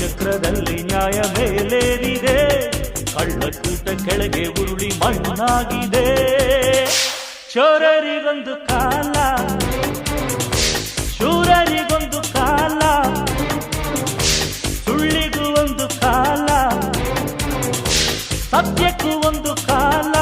ಚಕ್ರದಲ್ಲಿ ನ್ಯಾಯ ಮೇಲೇರಿದೆ, ಕಳ್ಳಕೂಟ ಕೆಳಗೆ ಉರುಳಿ ಮಣ್ಣಾಗಿದೆ. ಚೋರರಿಗೊಂದು ಕಾಲ, ಶೂರರಿಗೊಂದು ಕಾಲ, ಸುಳ್ಳಿಗೂ ಒಂದು ಕಾಲ, ಸತ್ಯಕ್ಕೂ ಒಂದು ಕಾಲ.